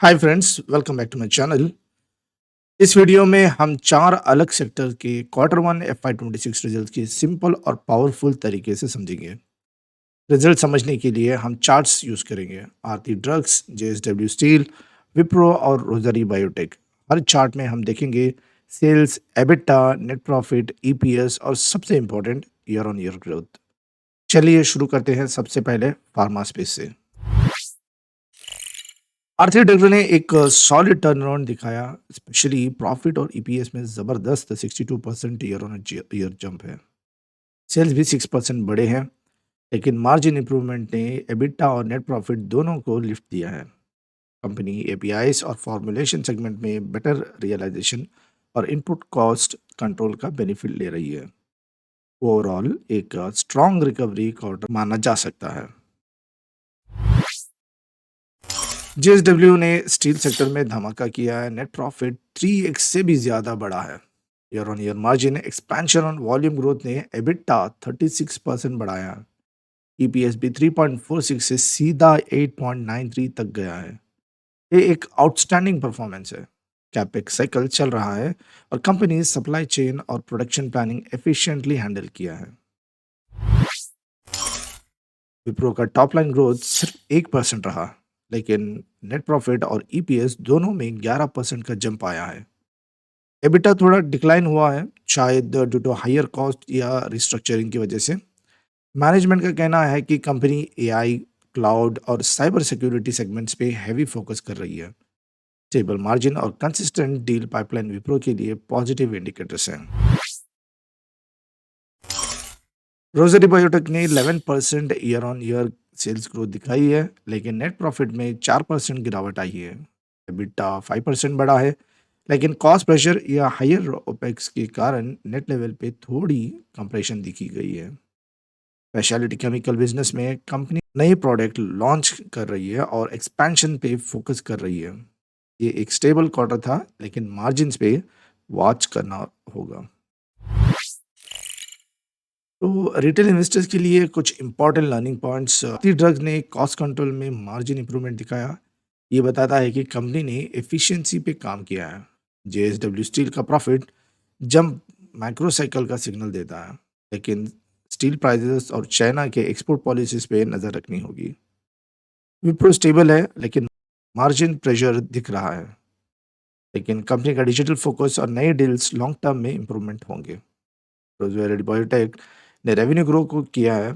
Hi friends, welcome back to my channel. इस video में हम 4 अलग सेक्टर के क्वार्टर 1 एफवाई 26 रिजल्ट की सिंपल और पावरफुल तरीके से समझेंगे। रिजल्ट समझने के लिए हम चार्ट्स यूज़ करेंगे। Aarti drugs, JSW steel, Wipro और रोजरी बायोटेक। हर चार्ट में हम देखेंगे sales, EBITDA, net profit, EPS और सबसे important year on year growth. चलिए शुरू करते हैं सबसे पहले फार्मा स्पेस से। आरती डॉक्टर ने एक सॉलिड टर्नअराउंड दिखाया, स्पेशली प्रॉफिट और ईपीएस में ज़बरदस्त 62% ईयर ऑन ईयर जंप है। सेल्स भी 6% बढ़े हैं, लेकिन मार्जिन इंप्रूवमेंट ने एबिटा और नेट प्रॉफिट दोनों को लिफ्ट दिया है। कंपनी एपीआईज और फॉर्मुलेशन सेगमेंट में बेटर रियलाइजेशन और इनपुट कॉस्ट कंट्रोल का बेनिफिट ले रही है। ओवरऑल एक स्ट्रॉन्ग रिकवरी क्वार्टर माना जा सकता है। जेएसडब्ल्यू ने स्टील सेक्टर में धमाका किया है। नेट प्रॉफिट 3x से भी ज़्यादा बढ़ा है। Year on year margin expansion और वॉल्यूम ग्रोथ ने एबिटा 36% बढ़ाया है। ईपीएस भी 3.46 से सीधा 8.93 तक गया है। ये एक आउटस्टैंडिंग परफॉर्मेंस है। कैपेक्स साइकिल चल रहा है और कंपनी सप्लाई चेन और प्रोडक्शन प्लानिंग एफिशिएंटली हैंडल किया है। विप्रो का टॉप लाइन ग्रोथ सिर्फ 1% रहा, लेकिन नेट प्रॉफिट और ईपीएस दोनों में 11% का जंप आया है। एबिटा थोड़ा डिक्लाइन हुआ है, शायद ड्यू टू हायर कॉस्ट या रिस्ट्रक्चरिंग की वजह से। मैनेजमेंट का कहना है कि कंपनी एआई, क्लाउड और साइबर सिक्योरिटी सेगमेंट्स पे हैवी फोकस कर रही है। स्टेबल मार्जिन और कंसिस्टेंट डील पाइपलाइन विप्रो के लिए पॉजिटिव इंडिकेटर्स हैं। रोजरी बायोटेक ने 11% year on year sales growth दिखाई है, लेकिन नेट प्रॉफिट में 4% गिरावट आई है। एबिटा 5% बढ़ा है, लेकिन कॉस्ट प्रेशर या हायर ओपेक्स के कारण नेट लेवल पे थोड़ी कंप्रेशन दिखी गई है। स्पेशलिटी केमिकल बिजनेस में कंपनी नए प्रोडक्ट लॉन्च कर रही है और एक्सपेंशन पे फोकस कर रही है। ये एक स्टेबल क्वार्टर था, लेकिन मार्जिन्स पे वॉच करना होगा। तो रिटेल इन्वेस्टर्स के लिए कुछ इंपॉर्टेंट लर्निंग पॉइंट्स। ड्रग्स ने कॉस्ट कंट्रोल में मार्जिन इंप्रूवमेंट दिखाया। ये बताता है कि कंपनी ने एफिशिएंसी पे काम किया है। जेएसडब्ल्यू स्टील का प्रॉफिट जंप माइक्रो साइकिल का सिग्नल देता है, लेकिन स्टील प्राइसेस और चाइना के एक्सपोर्ट पॉलिसीज पे नज़र रखनी होगी। विप्रो स्टेबल है, लेकिन मार्जिन प्रेशर दिख रहा है, लेकिन कंपनी का डिजिटल फोकस और नए डील्स लॉन्ग टर्म में इंप्रूवमेंट होंगे। रोजवेरी बायोटेक ने रेवेन्यू ग्रो को किया है,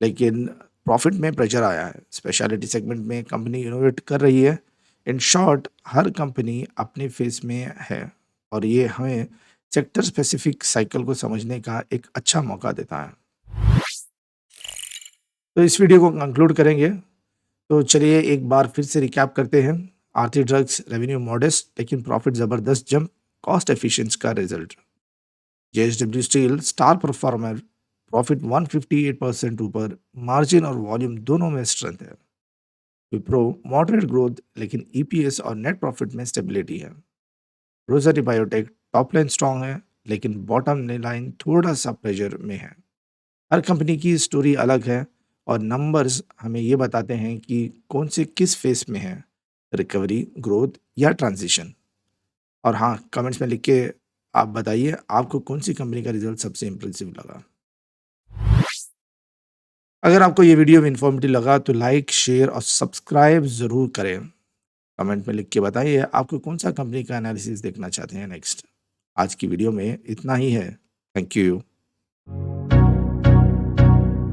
लेकिन प्रॉफिट में प्रेशर आया है। स्पेशलिटी सेगमेंट में कंपनी इनोवेट कर रही है। इन शॉर्ट, हर कंपनी अपने फेस में है और ये हमें सेक्टर स्पेसिफिक साइकिल को समझने का एक अच्छा मौका देता है। तो इस वीडियो को कंक्लूड करेंगे। तो चलिए एक बार फिर से रिकैप करते हैं। आरती ड्रग्स रेवेन्यू मॉडेस्ट, लेकिन प्रॉफिट जबरदस्त जंप, कॉस्ट एफिशिएंसी का result. JSW steel star performer, profit 158% ऊपर, मार्जिन और वॉल्यूम दोनों में स्ट्रेंथ है। विप्रो मॉडरेट ग्रोथ, लेकिन ईपीएस और नेट प्रॉफिट में स्टेबिलिटी है। Rosary biotech top line strong है, लेकिन बॉटम लाइन थोड़ा सा प्रेशर में है। हर कंपनी की स्टोरी अलग है और नंबर्स हमें ये बताते हैं कि कौन से किस फेस में है, रिकवरी, ग्रोथ या ट्रांजिशन। और हाँ, कमेंट्स में लिख के आप बताइए आपको कौन सी कंपनी का रिजल्ट सबसे इम्प्रेसिव लगा। अगर आपको ये वीडियो इन्फॉर्मेटिव लगा तो लाइक, शेयर और सब्सक्राइब ज़रूर करें। कमेंट में लिख के बताइए आपको कौन सा कंपनी का एनालिसिस देखना चाहते हैं नेक्स्ट। आज की वीडियो में इतना ही है। Thank you.